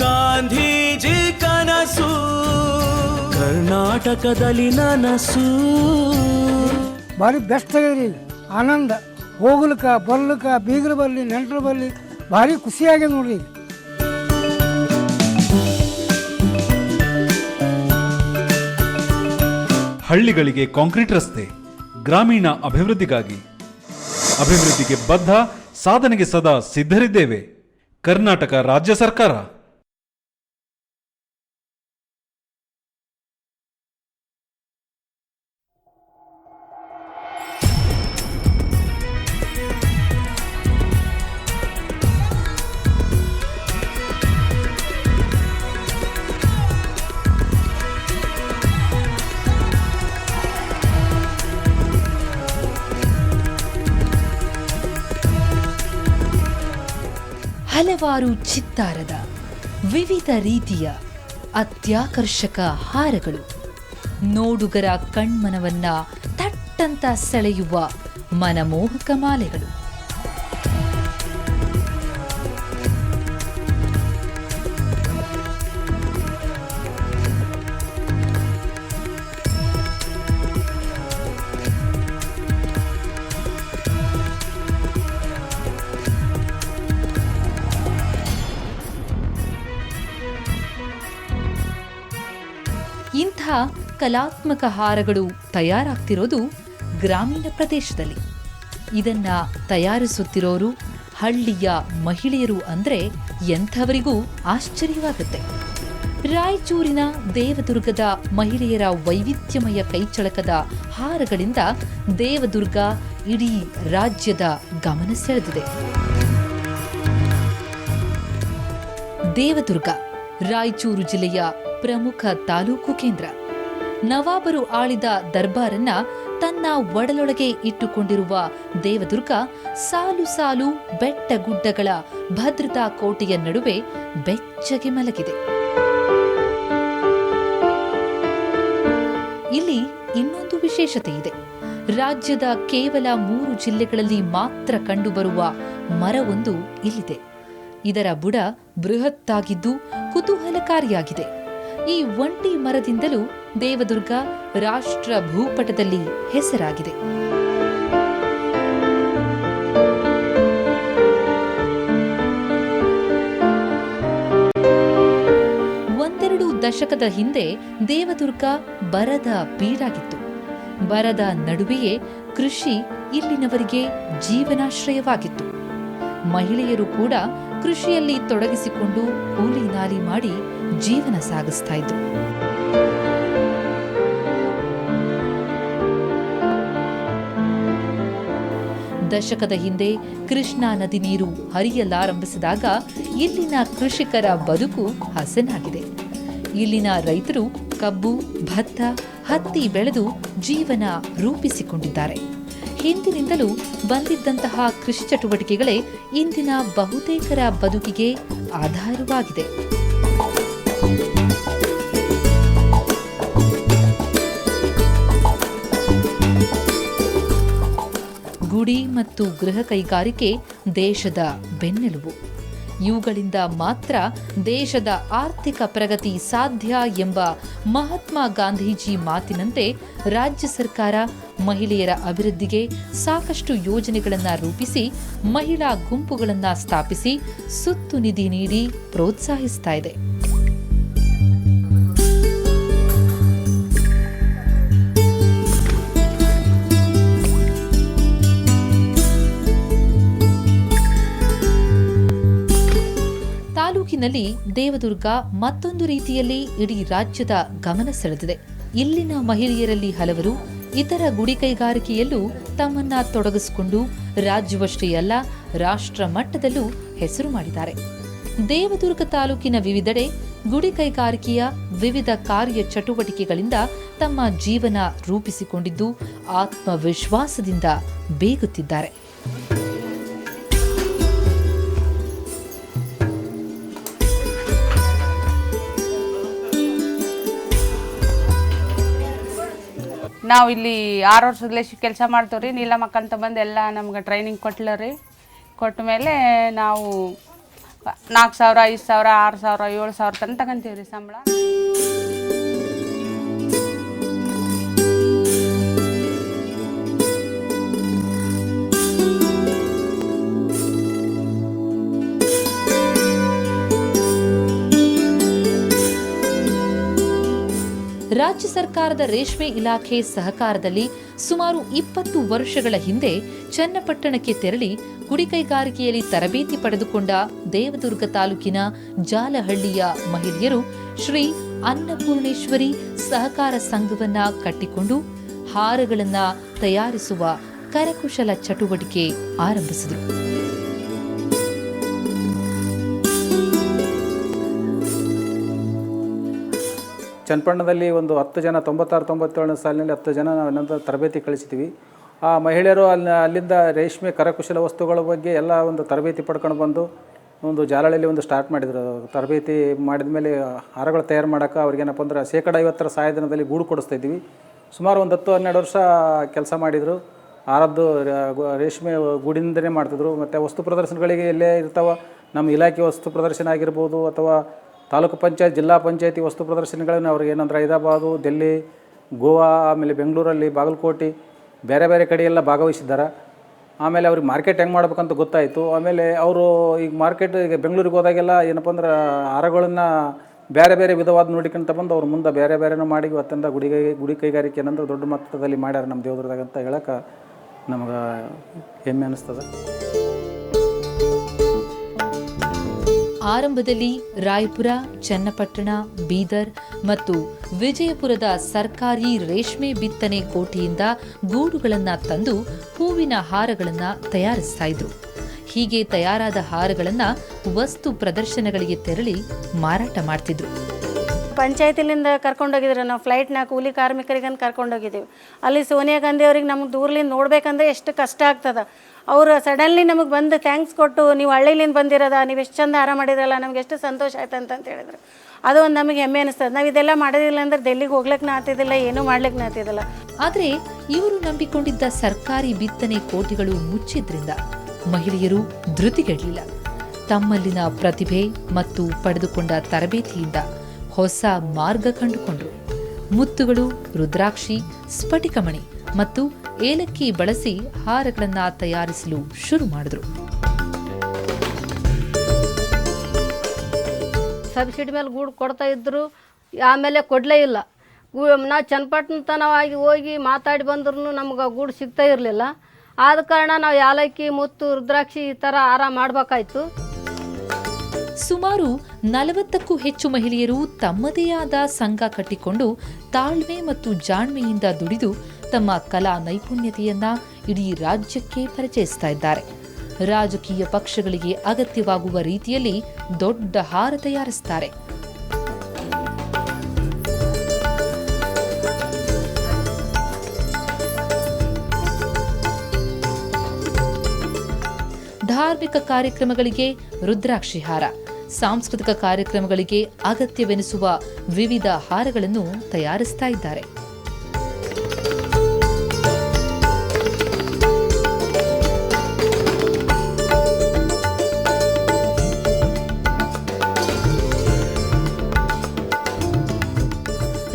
ಗಾಂಧೀಜಿ ಕನಸು ಕರ್ನಾಟಕದಲ್ಲಿ ನನಸು ಭಾರಿ ಬೆಸ್ಟ್ ಆಗ್ಯದ್ರಿ. ಆನಂದ ಹೋಗ್ಲಿಕ್ಕ ಬರ್ಲಿಕ್ಕ ಬೀಗರು ಬರಲಿ ನೆಂಟರು ಬರಲಿ ಭಾರಿ ಖುಷಿಯಾಗಿ ನೋಡ್ರಿ. ಹಳ್ಳಿಗಳಿಗೆ ಕಾಂಕ್ರೀಟ್ ರಸ್ತೆ, ಗ್ರಾಮೀಣ ಅಭಿವೃದ್ಧಿಗೆ ಬದ್ಧ, ಸಾಧನೆಗೆ ಸದಾ ಸಿದ್ಧರಿದ್ದೇವೆ. ಕರ್ನಾಟಕ ರಾಜ್ಯ ಸರ್ಕಾರ. ಹಲವಾರು ಚಿತ್ತಾರದ ವಿವಿಧ ರೀತಿಯ ಅತ್ಯಾಕರ್ಷಕ ಹಾರಗಳು, ನೋಡುಗರ ಕಣ್ಮನವನ್ನ ತಟ್ಟಂತ ಸೆಳೆಯುವ ಮನಮೋಹಕ ಮಾಲೆಗಳು, ಇಂಥ ಕಲಾತ್ಮಕ ಹಾರಗಳು ತಯಾರಾಗ್ತಿರೋದು ಗ್ರಾಮೀಣ ಪ್ರದೇಶದಲ್ಲಿ. ಇದನ್ನ ತಯಾರಿಸುತ್ತಿರೋರು ಹಳ್ಳಿಯ ಮಹಿಳೆಯರು ಅಂದ್ರೆ ಎಂಥವರಿಗೂ ಆಶ್ಚರ್ಯವಾಗುತ್ತೆ. ರಾಯಚೂರಿನ ದೇವದುರ್ಗದ ಮಹಿಳೆಯರ ವೈವಿಧ್ಯಮಯ ಕೈಚಳಕದ ಹಾರಗಳಿಂದ ದೇವದುರ್ಗ ಇಡೀ ರಾಜ್ಯದ ಗಮನ ಸೆಳೆದಿದೆ. ದೇವದುರ್ಗ ರಾಯಚೂರು ಜಿಲ್ಲೆಯ ಪ್ರಮುಖ ತಾಲೂಕು ಕೇಂದ್ರ. ನವಾಬರು ಆಳಿದ ದರ್ಬಾರನ್ನ ತನ್ನ ಒಡಲೊಳಗೆ ಇಟ್ಟುಕೊಂಡಿರುವ ದೇವದುರ್ಗ ಸಾಲು ಸಾಲು ಬೆಟ್ಟ ಗುಡ್ಡಗಳ ಭದ್ರತಾ ಕೋಟೆಯ ನಡುವೆ ಬೆಚ್ಚಗೆ ಮಲಗಿದೆ. ಇಲ್ಲಿ ಇನ್ನೊಂದು ವಿಶೇಷತೆ ಇದೆ. ರಾಜ್ಯದ ಕೇವಲ 3 ಜಿಲ್ಲೆಗಳಲ್ಲಿ ಮಾತ್ರ ಕಂಡುಬರುವ ಮರವೊಂದು ಇಲ್ಲಿದೆ. ಇದರ ಬುಡ ಬೃಹತ್ತಾಗಿದ್ದು ಕುತೂಹಲಕಾರಿಯಾಗಿದೆ. ಈ ಒಂಟಿ ಮರದಿಂದಲೂ ದೇವದುರ್ಗ ರಾಷ್ಟ್ರ ಭೂಪಟದಲ್ಲಿ ಹೆಸರಾಗಿದೆ. ಒಂದೆರಡು ದಶಕದ ಹಿಂದೆ ದೇವದುರ್ಗ ಬರದ ಬೀಡಾಗಿತ್ತು. ಬರದ ನಡುವೆಯೇ ಕೃಷಿ ಇಲ್ಲಿನವರಿಗೆ ಜೀವನಾಶ್ರಯವಾಗಿತ್ತು. ಮಹಿಳೆಯರು ಕೂಡ ಕೃಷಿಯಲ್ಲಿ ತೊಡಗಿಸಿಕೊಂಡು ಕೂಲಿ ನಾಲಿ ಮಾಡಿ ಜೀವನ ಸಾಗಿಸ್ತಾ ಇದ್ರು. ದಶಕದ ಹಿಂದೆ ಕೃಷ್ಣಾ ನದಿ ನೀರು ಹರಿಯಲಾರಂಭಿಸಿದಾಗ ಇಲ್ಲಿನ ಕೃಷಿಕರ ಬದುಕು ಹಸನಾಗಿದೆ. ಇಲ್ಲಿನ ರೈತರು ಕಬ್ಬು, ಭತ್ತ, ಹತ್ತಿ ಬೆಳೆದು ಜೀವನ ರೂಪಿಸಿಕೊಂಡಿದ್ದಾರೆ. ಹಿಂದಿನಿಂದಲೂ ಬಂದಿದ್ದಂತಹ ಕೃಷಿ ಚಟುವಟಿಕೆಗಳೇ ಇಂದಿನ ಬಹುತೇಕರ ಬದುಕಿಗೆ ಆಧಾರವಾಗಿದೆ. ಗುಡಿ ಮತ್ತು ಗೃಹ ಕೈಗಾರಿಕೆ ದೇಶದ ಬೆನ್ನೆಲುಬು. ಇವುಗಳಿಂದ ಮಾತ್ರ ದೇಶದ ಆರ್ಥಿಕ ಪ್ರಗತಿ ಸಾಧ್ಯ ಎಂಬ ಮಹಾತ್ಮ ಗಾಂಧೀಜಿ ಮಾತಿನಂತೆ ರಾಜ್ಯ ಸರ್ಕಾರ ಮಹಿಳೆಯರ ಅಭಿವೃದ್ಧಿಗೆ ಸಾಕಷ್ಟು ಯೋಜನೆಗಳನ್ನು ರೂಪಿಸಿ ಮಹಿಳಾ ಗುಂಪುಗಳನ್ನು ಸ್ಥಾಪಿಸಿ ಸುತ್ತು ನಿಧಿ ನೀಡಿ ಪ್ರೋತ್ಸಾಹಿಸ್ತಾ ಇದೆ. ತಾಲೂಕಿನಲ್ಲಿ ದೇವದುರ್ಗ ಮತ್ತೊಂದು ರೀತಿಯಲ್ಲಿ ಇಡೀ ರಾಜ್ಯದ ಗಮನ ಸೆಳೆದಿದೆ. ಇಲ್ಲಿನ ಮಹಿಳೆಯರಲ್ಲಿ ಹಲವರು ಇತರ ಗುಡಿ ಕೈಗಾರಿಕೆಯಲ್ಲೂ ತಮ್ಮನ್ನ ತೊಡಗಿಸಿಕೊಂಡು ರಾಜ್ಯವಷ್ಟೇ ಅಲ್ಲ ರಾಷ್ಟ್ರ ಮಟ್ಟದಲ್ಲೂ ಹೆಸರು ಮಾಡಿದ್ದಾರೆ. ದೇವದುರ್ಗ ತಾಲೂಕಿನ ವಿವಿಧೆಡೆ ಗುಡಿ ಕೈಗಾರಿಕೆಯ ವಿವಿಧ ಕಾರ್ಯ ಚಟುವಟಿಕೆಗಳಿಂದ ತಮ್ಮ ಜೀವನ ರೂಪಿಸಿಕೊಂಡಿದ್ದು ಆತ್ಮವಿಶ್ವಾಸದಿಂದ ಬೇಗುತ್ತಿದ್ದಾರೆ. ನಾವು ಇಲ್ಲಿ 6 ವರ್ಷದಲ್ಲೇ ಕೆಲಸ ಮಾಡ್ತೇವೆ ರೀ. ನೀಲಮಕ್ಕ ಅಂತ ಬಂದು ಎಲ್ಲ ನಮ್ಗೆ ಟ್ರೈನಿಂಗ್ ಕೊಟ್ಲ ರೀ. ಕೊಟ್ಟ ಮೇಲೆ ನಾವು 4,000 5,000 6,000 7,000 ತನಕ ತಗೊಂತೀವಿ ರೀ ಸಂಬಳ. ರಾಜ್ಯ ಸರ್ಕಾರದ ರೇಷ್ಮೆ ಇಲಾಖೆ ಸಹಕಾರದಲ್ಲಿ ಸುಮಾರು 20 ವರ್ಷಗಳ ಹಿಂದೆ ಚನ್ನಪಟ್ಟಣಕ್ಕೆ ತೆರಳಿ ಗುಡಿಕೈಗಾರಿಕೆಯಲ್ಲಿ ತರಬೇತಿ ಪಡೆದುಕೊಂಡ ದೇವದುರ್ಗ ತಾಲೂಕಿನ ಜಾಲಹಳ್ಳಿಯ ಮಹಿಳೆಯರು ಶ್ರೀ ಅನ್ನಪೂರ್ಣೇಶ್ವರಿ ಸಹಕಾರ ಸಂಘವನ್ನ ಕಟ್ಟಿಕೊಂಡು ಹಾರಗಳನ್ನ ತಯಾರಿಸುವ ಕರಕುಶಲ ಚಟುವಟಿಕೆ ಆರಂಭಿಸಿದರು. ಚನ್ನಪಟ್ಟಣದಲ್ಲಿ ಒಂದು 10 ಜನ 96-97 ಸಾಲಿನಲ್ಲಿ 10 ಜನ ನಾವು ನಂತರ ತರಬೇತಿ ಕಳಿಸಿದ್ದೀವಿ. ಆ ಮಹಿಳೆಯರು ಅಲ್ಲಿಂದ ರೇಷ್ಮೆ ಕರಕುಶಲ ವಸ್ತುಗಳ ಬಗ್ಗೆ ಎಲ್ಲ ಒಂದು ತರಬೇತಿ ಪಡ್ಕೊಂಡು ಬಂದು ಒಂದು ಜಾಲಹಳ್ಳಿಯಲ್ಲಿ ಒಂದು ಸ್ಟಾರ್ಟ್ ಮಾಡಿದರು. ತರಬೇತಿ ಮಾಡಿದ ಮೇಲೆ ಹಾರಗಳು ತಯಾರು ಮಾಡೋಕೆ ಅವ್ರಿಗೇನಪ್ಪ ಅಂದ್ರೆ 50% ಸಹಾಯಧನದಲ್ಲಿ ಗೂಡು ಕೊಡಿಸ್ತಾ ಇದ್ದೀವಿ. ಸುಮಾರು ಒಂದು 10-12 ವರ್ಷ ಕೆಲಸ ಮಾಡಿದರು. ಹಾರದ್ದು ರೇಷ್ಮೆ ಗೂಡಿನಿಂದಲೇ ಮಾಡ್ತಿದ್ರು. ಮತ್ತು ವಸ್ತು ಪ್ರದರ್ಶನಗಳಿಗೆ ಎಲ್ಲೇ ಇರ್ತಾವ, ನಮ್ಮ ಇಲಾಖೆ ವಸ್ತು ಪ್ರದರ್ಶನ ಆಗಿರ್ಬೋದು ಅಥವಾ ತಾಲೂಕು ಪಂಚಾಯತ್ ಜಿಲ್ಲಾ ಪಂಚಾಯತಿ ವಸ್ತು ಪ್ರದರ್ಶನಗಳನ್ನು ಅವ್ರಿಗೆ ಏನಂದ್ರೆ ಹೈದರಾಬಾದು, ಡೆಲ್ಲಿ, ಗೋವಾ, ಆಮೇಲೆ ಬೆಂಗಳೂರಲ್ಲಿ, ಬಾಗಲಕೋಟೆ ಬೇರೆ ಬೇರೆ ಕಡೆ ಎಲ್ಲ ಭಾಗವಹಿಸಿದ್ದಾರೆ. ಆಮೇಲೆ ಅವ್ರಿಗೆ ಮಾರ್ಕೆಟ್ ಹೆಂಗೆ ಮಾಡ್ಬೇಕಂತ ಗೊತ್ತಾಯಿತು. ಆಮೇಲೆ ಅವರು ಈಗ ಮಾರ್ಕೆಟ್ ಈಗ ಬೆಂಗಳೂರಿಗೆ ಹೋದಾಗೆಲ್ಲ ಏನಪ್ಪ ಅಂದ್ರೆ ಹಾರಗಳನ್ನು ಬೇರೆ ಬೇರೆ ವಿಧವಾದ ನೋಡಿಕೊಂತ ಬಂದು ಅವ್ರು ಮುಂದೆ ಬೇರೆ ಬೇರೆನೂ ಮಾಡಿ ಇವತ್ತಿಂದ ಗುಡಿ ಕೈಗಾರಿಕೆ ಏನಂದ್ರೆ ದೊಡ್ಡ ಮಟ್ಟದಲ್ಲಿ ಮಾಡ್ಯಾರ ನಮ್ಮ ದೇವದುರ್ಗದಾಗ ಅಂತ ಹೇಳಕ್ಕೆ ನಮಗೆ ಹೆಮ್ಮೆ ಅನ್ನಿಸ್ತದೆ. ಆರಂಭದಲ್ಲಿ ರಾಯಪುರ, ಚನ್ನಪಟ್ಟಣ, ಬೀದರ್ ಮತ್ತು ವಿಜಯಪುರದ ಸರ್ಕಾರಿ ರೇಷ್ಮೆ ಬಿತ್ತನೆ ಕೋಟೆಯಿಂದ ಗೂಡುಗಳನ್ನು ತಂದು ಹೂವಿನ ಹಾರಗಳನ್ನು ತಯಾರಿಸ್ತಾ ಇದ್ರು. ಹೀಗೆ ತಯಾರಾದ ಹಾರಗಳನ್ನು ವಸ್ತು ಪ್ರದರ್ಶನಗಳಿಗೆ ತೆರಳಿ ಮಾರಾಟ ಮಾಡ್ತಿದ್ರು. ಪಂಚಾಯತಿಲಿಂದ ಕರ್ಕೊಂಡೋಗಿದ್ರು. ನಾವು ಫ್ಲೈಟ್ನಾಗ ಕೂಲಿ ಕಾರ್ಮಿಕರಿಗಂತ ಕರ್ಕೊಂಡೋಗಿದ್ದೀವಿ. ಅಲ್ಲಿ ಸೋನಿಯಾ ಗಾಂಧಿ ಅವ್ರಿಗೆ ನಮ್ಗೆ ದೂರ್ಲಿಂದ ನೋಡ್ಬೇಕಂದ್ರೆ ಎಷ್ಟು ಕಷ್ಟ ಆಗ್ತದೆ. ಅವರು ಸಡನ್ಲಿ ನಮಗೆ ಬಂದು ಥ್ಯಾಂಕ್ಸ್ ಕೊಟ್ಟು, ನೀವು ಹಳ್ಳಿಲಿಂದ ಬಂದಿರೋದ, ನೀವು ಎಷ್ಟು ಚಂದ ಆರಾಮ ಮಾಡಿದ್ರಲ್ಲ, ನಮ್ಗೆ ಎಷ್ಟು ಸಂತೋಷ ಆಯ್ತು ಅಂತ ಹೇಳಿದ್ರು. ಅದು ಒಂದು ನಮಗೆ ಹೆಮ್ಮೆ ಅನಿಸ್ತದೆ. ನಾವು ಇದೆಲ್ಲ ಮಾಡೋದಿಲ್ಲ ಅಂದ್ರೆ ಡೆಲ್ಲಿಗೆ ಹೋಗ್ಲಿಕ್ಕೆ ಆಗ್ತಿದ್ದಿಲ್ಲ, ಏನೂ ಮಾಡ್ಲಿಕ್ಕೆ ಆಗ್ತಿದ್ದಿಲ್ಲ. ಆದರೆ ಇವರು ನಂಬಿಕೊಂಡಿದ್ದ ಸರ್ಕಾರಿ ಬಿತ್ತನೆ ಕೋಟೆಗಳು ಮುಚ್ಚಿದ್ರಿಂದ ಮಹಿಳೆಯರು ಧೃತಿಗೆಡಲಿಲ್ಲ. ತಮ್ಮಲ್ಲಿನ ಪ್ರತಿಭೆ ಮತ್ತು ಪಡೆದುಕೊಂಡ ತರಬೇತಿಯಿಂದ ಹೊಸ ಮಾರ್ಗ ಕಂಡುಕೊಂಡರು. ಮುತ್ತುಗಳು, ರುದ್ರಾಕ್ಷಿ, ಸ್ಫಟಿಕಮಣಿ ಮತ್ತು ಏಲಕ್ಕಿ ಬಳಸಿ ಹಾರಗಳನ್ನು ತಯಾರಿಸಲು ಶುರು ಮಾಡಿದ್ರು. ಸಬ್ಸಿಡಿ ಮೇಲೆ ಗೂಡು ಕೊಡ್ತಾ ಇದ್ರು. ಆಮೇಲೆ ಕೊಡಲೇ ಇಲ್ಲ. ನಾವು ಚನ್ನಪಟ್ಟಣತನವಾಗಿ ಹೋಗಿ ಮಾತಾಡಿ ಬಂದ್ರೂ ನಮ್ಗೆ ಗೂಡು ಸಿಗ್ತಾ ಇರಲಿಲ್ಲ. ಆದ ಕಾರಣ ನಾವು ಏಲಕ್ಕಿ, ಮುತ್ತು, ರುದ್ರಾಕ್ಷಿ ಈ ಥರ ಹಾರ ಮಾಡಬೇಕಾಯ್ತು. ಸುಮಾರು 40ಕ್ಕೂ ಹೆಚ್ಚು ಮಹಿಳೆಯರು ತಮ್ಮದೇ ಆದ ಸಂಘ ಕಟ್ಟಿಕೊಂಡು ತಾಳ್ಮೆ ಮತ್ತು ಜಾಣ್ಮೆಯಿಂದ ದುಡಿದು ತಮ್ಮ ಕಲಾ ನೈಪುಣ್ಯತೆಯನ್ನ ಇಡೀ ರಾಜ್ಯಕ್ಕೆ ಪರಿಚಯಿಸ್ತಾ ಇದ್ದಾರೆ. ರಾಜಕೀಯ ಪಕ್ಷಗಳಿಗೆ ಅಗತ್ಯವಾಗುವ ರೀತಿಯಲ್ಲಿ ದೊಡ್ಡ ಹಾರ ತಯಾರಿಸುತ್ತಾರೆ. ಧಾರ್ಮಿಕ ಕಾರ್ಯಕ್ರಮಗಳಿಗೆ ರುದ್ರಾಕ್ಷಿ ಹಾರ, ಸಾಂಸ್ಕೃತಿಕ ಕಾರ್ಯಕ್ರಮಗಳಿಗೆ ಅಗತ್ಯವೆನಿಸುವ ವಿವಿಧ ಹಾರಗಳನ್ನು ತಯಾರಿಸ್ತಾ ಇದ್ದಾರೆ.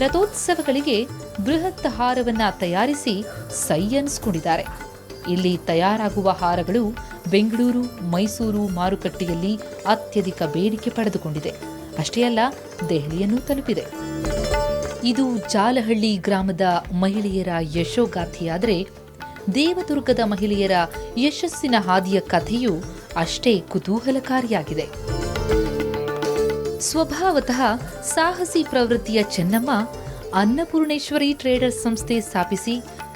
ರಥೋತ್ಸವಗಳಿಗೆ ಬೃಹತ್ ಹಾರವನ್ನ ತಯಾರಿಸಿ ಸೈ ಅನಿಸ್ಕೊಂಡಿದ್ದಾರೆ. ಇಲ್ಲಿ ತಯಾರಾಗುವ ಹಾರಗಳು ಬೆಂಗಳೂರು, ಮೈಸೂರು ಮಾರುಕಟ್ಟೆಯಲ್ಲಿ ಅತ್ಯಧಿಕ ಬೇಡಿಕೆ ಪಡೆದುಕೊಂಡಿದೆ. ಅಷ್ಟೇ ಅಲ್ಲ, ದೆಹಲಿಯನ್ನು ತಲುಪಿದೆ. ಇದು ಜಾಲಹಳ್ಳಿ ಗ್ರಾಮದ ಮಹಿಳೆಯರ ಯಶೋಗಾಥೆಯಾದರೆ ದೇವದುರ್ಗದ ಮಹಿಳೆಯರ ಯಶಸ್ಸಿನ ಹಾದಿಯ ಕಥೆಯೂ ಅಷ್ಟೇ ಕುತೂಹಲಕಾರಿಯಾಗಿದೆ. ಸ್ವಭಾವತಃ ಸಾಹಸಿ ಪ್ರವೃತ್ತಿಯ ಚೆನ್ನಮ್ಮ ಅನ್ನಪೂರ್ಣೇಶ್ವರಿ ಟ್ರೇಡರ್ಸ್ ಸಂಸ್ಥೆ ಸ್ಥಾಪಿಸಿ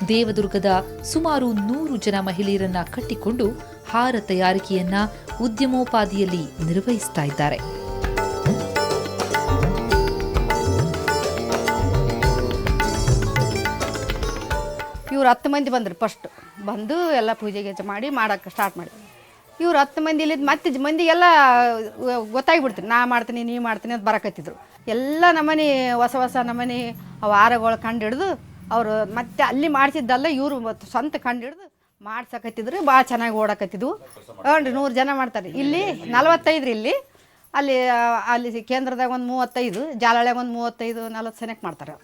ದೇವದುರ್ಗದ ಸುಮಾರು 100 ಜನ ಮಹಿಳೆಯರನ್ನ ಕಟ್ಟಿಕೊಂಡು ಹಾರ ತಯಾರಿಕೆಯನ್ನ ಉದ್ಯಮೋಪಾದಿಯಲ್ಲಿ ನಿರ್ವಹಿಸ್ತಾ ಇದ್ದಾರೆ. ಇವ್ರು 10 ಮಂದಿ ಬಂದರು. ಫಸ್ಟ್ ಬಂದು ಎಲ್ಲ ಪೂಜೆ ಗೀಜೆ ಮಾಡಿ ಮಾಡೋಕ್ಕೆ ಸ್ಟಾರ್ಟ್ ಮಾಡಿದ್ರು. ಇವ್ರು 10 ಮಂದಿ ಇಲ್ಲಿದ್ದು ಮತ್ತೆ ಮಂದಿಗೆಲ್ಲ ಗೊತ್ತಾಗ್ಬಿಡ್ತೀರಿ, ನಾ ಮಾಡ್ತೀನಿ, ನೀವು ಮಾಡ್ತೀನಿ ಅಂತ ಬರಕತ್ತಿದ್ರು. ಎಲ್ಲ ನಮ್ಮನೆ ಹೊಸ ನಮ್ಮನೆ ಅವು ಹಾರಗಳು ಕಂಡು ಹಿಡಿದು ಅವರು ಮತ್ತೆ ಅಲ್ಲಿ ಮಾಡಿಸಿದ್ದಲ್ಲ, ಇವರು ಸ್ವಂತ ಕಂಡು ಹಿಡಿದು ಮಾಡ್ಸಕತ್ತಿದ್ರು ಭಾಳ ಚೆನ್ನಾಗಿ ಓಡಕತ್ತಿದ್ವು. ಹ್ಞೂ 100 ಜನ ಮಾಡ್ತಾರೆ. ಇಲ್ಲಿ 45 ಇಲ್ಲಿ, ಅಲ್ಲಿ ಕೇಂದ್ರದಾಗ ಒಂದು 35, ಜಾಲಳ್ಯಾಗ ಒಂದು 35-40 ಜನಕ್ಕೆ ಮಾಡ್ತಾರೆ.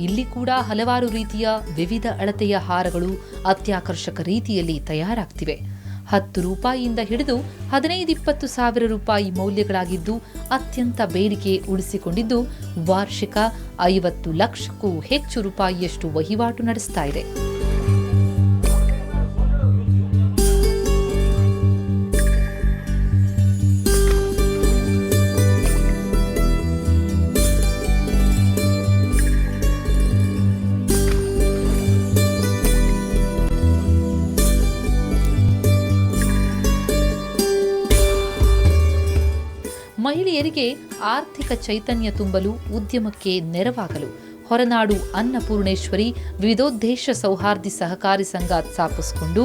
ಇಲ್ಲಿ ಕೂಡ ಹಲವಾರು ರೀತಿಯ ವಿವಿಧ ಅಳತೆಯ ಹಾರಗಳು ಅತ್ಯಾಕರ್ಷಕ ರೀತಿಯಲ್ಲಿ ತಯಾರಾಗ್ತಿವೆ. 10 ರೂಪಾಯಿಯಿಂದ ಹಿಡಿದು 15-20 ಸಾವಿರ ರೂಪಾಯಿ ಮೌಲ್ಯಗಳಾಗಿದ್ದು ಅತ್ಯಂತ ಬೇಡಿಕೆ ಉಳಿಸಿಕೊಂಡಿದ್ದು ವಾರ್ಷಿಕ 50 ಲಕ್ಷಕ್ಕೂ ಹೆಚ್ಚು ರೂಪಾಯಿಯಷ್ಟು ವಹಿವಾಟು ನಡೆಸ್ತಾ ಇದೆ. ಮಹಿಳೆಯರಿಗೆ ಆರ್ಥಿಕ ಚೈತನ್ಯ ತುಂಬಲು, ಉದ್ಯಮಕ್ಕೆ ನೆರವಾಗಲು ಹೊರನಾಡು ಅನ್ನಪೂರ್ಣೇಶ್ವರಿ ವಿವಿಧೋದ್ದೇಶ ಸೌಹಾರ್ದಿ ಸಹಕಾರಿ ಸಂಘ ಸ್ಥಾಪಿಸಿಕೊಂಡು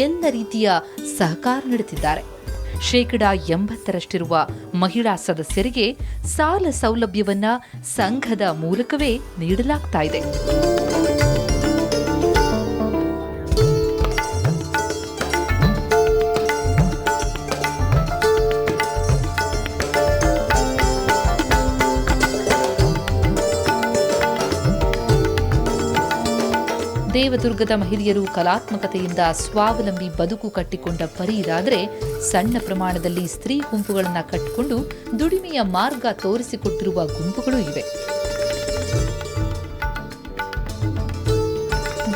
ಎಲ್ಲ ರೀತಿಯ ಸಹಕಾರ ನೀಡುತ್ತಿದ್ದಾರೆ. 80% ಮಹಿಳಾ ಸದಸ್ಯರಿಗೆ ಸಾಲ ಸೌಲಭ್ಯವನ್ನ ಸಂಘದ ಮೂಲಕವೇ ನೀಡಲಾಗ್ತಾ ಇದೆ. ದೇವದುರ್ಗದ ಮಹಿಳೆಯರು ಕಲಾತ್ಮಕತೆಯಿಂದ ಸ್ವಾವಲಂಬಿ ಬದುಕು ಕಟ್ಟಿಕೊಂಡ ಪರೀರಾದರೆ, ಸಣ್ಣ ಪ್ರಮಾಣದಲ್ಲಿ ಸ್ತ್ರೀ ಗುಂಪುಗಳನ್ನು ಕಟ್ಟಿಕೊಂಡು ದುಡಿಮೆಯ ಮಾರ್ಗ ತೋರಿಸಿಕೊಟ್ಟಿರುವ ಗುಂಪುಗಳೂ ಇವೆ.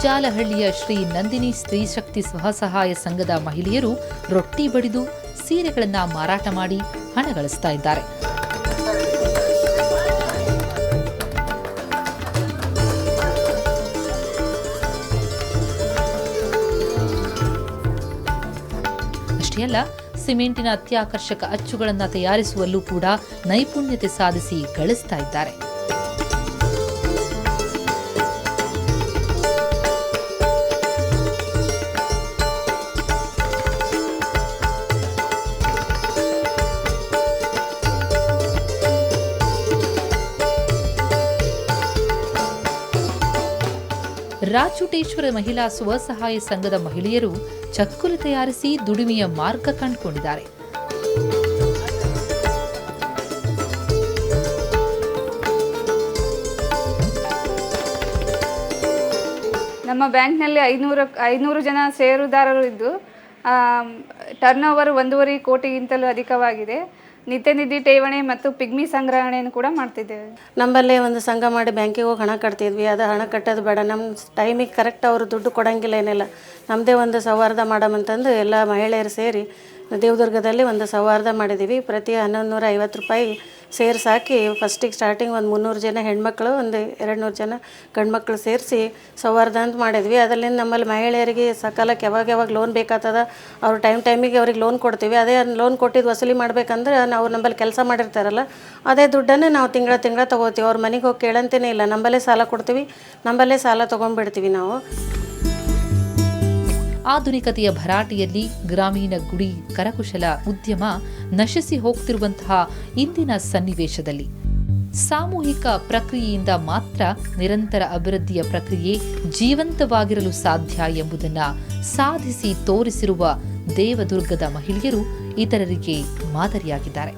ಜಾಲಹಳ್ಳಿಯ ಶ್ರೀ ನಂದಿನಿ ಸ್ತ್ರೀ ಶಕ್ತಿ ಸ್ವಸಹಾಯ ಸಂಘದ ಮಹಿಳೆಯರು ರೊಟ್ಟಿ ಬಡಿದು ಸೀರೆಗಳನ್ನು ಮಾರಾಟ ಮಾಡಿ ಹಣ ಗಳಿಸ್ತಾ ಇದ್ದಾರೆ. ಅಷ್ಟೇ ಅಲ್ಲ, ಸಿಮೆಂಟಿನ ಅತ್ಯಾಕರ್ಷಕ ಅಚ್ಚುಗಳನ್ನು ತಯಾರಿಸುವಲ್ಲೂ ಕೂಡ ನೈಪುಣ್ಯತೆ ಸಾಧಿಸಿ ಗಳಿಸ್ತಾ ಇದ್ದಾರೆ. ರಾಚುಟೇಶ್ವರ ಮಹಿಳಾ ಸ್ವಸಹಾಯ ಸಂಘದ ಮಹಿಳೆಯರು ಚಕ್ಕುಲು ತಯಾರಿಸಿ ದುಡಿಮೆಯ ಮಾರ್ಗ ಕಂಡುಕೊಂಡಿದ್ದಾರೆ. ನಮ್ಮ ಬ್ಯಾಂಕ್ನಲ್ಲಿ 500 ಜನ ಷೇರುದಾರರು ಇದ್ದು ಟರ್ನ್ ಓವರ್ 1.5 ಕೋಟಿಗಿಂತಲೂ ಅಧಿಕವಾಗಿದೆ. ನಿತ್ಯ ನಿಧಿ ಠೇವಣಿ ಮತ್ತು ಪಿಗ್ಮಿ ಸಂಗ್ರಹಣೆಯನ್ನು ಕೂಡ ಮಾಡ್ತಿದ್ದೇವೆ. ನಮ್ಮಲ್ಲೇ ಒಂದು ಸಂಘ ಮಾಡಿ ಬ್ಯಾಂಕಿಗೆ ಹೋಗಿ ಹಣ ಕಟ್ತಿದ್ವಿ. ಅದು ಹಣ ಕಟ್ಟೋದು ಬೇಡ, ನಮ್ಮ ಟೈಮಿಗೆ ಕರೆಕ್ಟ್ ಅವರು ದುಡ್ಡು ಕೊಡೋಂಗಿಲ್ಲ, ಏನಿಲ್ಲ. ನಮ್ಮದೇ ಒಂದು ಸೌಹಾರ್ದ ಮಾಡಮಂತಂದು ಎಲ್ಲ ಮಹಿಳೆಯರು ಸೇರಿ ದೇವದುರ್ಗದಲ್ಲಿ ಒಂದು ಸೌಹಾರ್ದ ಮಾಡಿದ್ದೀವಿ. ಪ್ರತಿ 1150 ರೂಪಾಯಿ ಸೇರಿಸಿ ಹಾಕಿ ಫಸ್ಟಿಗೆ ಸ್ಟಾರ್ಟಿಂಗ್ ಒಂದು 300 ಜನ ಹೆಣ್ಮಕ್ಳು, ಒಂದು 200 ಜನ ಗಂಡ್ಮಕ್ಳು ಸೇರಿಸಿ ಸೌಹಾರ್ದ ಅಂತ ಮಾಡಿದ್ವಿ. ಅದರಿಂದ ನಮ್ಮಲ್ಲಿ ಮಹಿಳೆಯರಿಗೆ ಸಕಾಲಕ್ಕೆ ಯಾವಾಗ ಲೋನ್ ಬೇಕಾಗ್ತದ ಅವ್ರು ಟೈಮಿಗೆ ಅವ್ರಿಗೆ ಲೋನ್ ಕೊಡ್ತೀವಿ. ಅದೇ ಲೋನ್ ಕೊಟ್ಟಿದ್ದು ವಸೂಲಿ ಮಾಡ್ಬೇಕಂದ್ರೆ ನಾವು ನಮ್ಮಲ್ಲಿ ಕೆಲಸ ಮಾಡಿರ್ತಾರಲ್ಲ ಅದೇ ದುಡ್ಡನ್ನು ನಾವು ತಿಂಗಳ ತೊಗೋತೀವಿ. ಅವ್ರ ಮನೆಗೆ ಹೋಗಿ ಕೇಳಂತೇನೇ ಇಲ್ಲ, ನಮ್ಮಲ್ಲೇ ಸಾಲ ಕೊಡ್ತೀವಿ, ನಮ್ಮಲ್ಲೇ ಸಾಲ ತೊಗೊಂಡ್ಬಿಡ್ತೀವಿ ನಾವು. ಆಧುನಿಕತೆಯ ಭರಾಟೆಯಲ್ಲಿ ಗ್ರಾಮೀಣ ಗುಡಿ ಕರಕುಶಲ ಉದ್ಯಮ ನಶಿಸಿ ಹೋಗ್ತಿರುವಂತಹ ಇಂದಿನ ಸನ್ನಿವೇಶದಲ್ಲಿ ಸಾಮೂಹಿಕ ಪ್ರಕ್ರಿಯೆಯಿಂದ ಮಾತ್ರ ನಿರಂತರ ಅಭಿವೃದ್ಧಿಯ ಪ್ರಕ್ರಿಯೆ ಜೀವಂತವಾಗಿರಲು ಸಾಧ್ಯ ಎಂಬುದನ್ನು ಸಾಧಿಸಿ ತೋರಿಸಿರುವ ದೇವದುರ್ಗದ ಮಹಿಳೆಯರು ಇತರರಿಗೆ ಮಾದರಿಯಾಗಿದ್ದಾರೆ.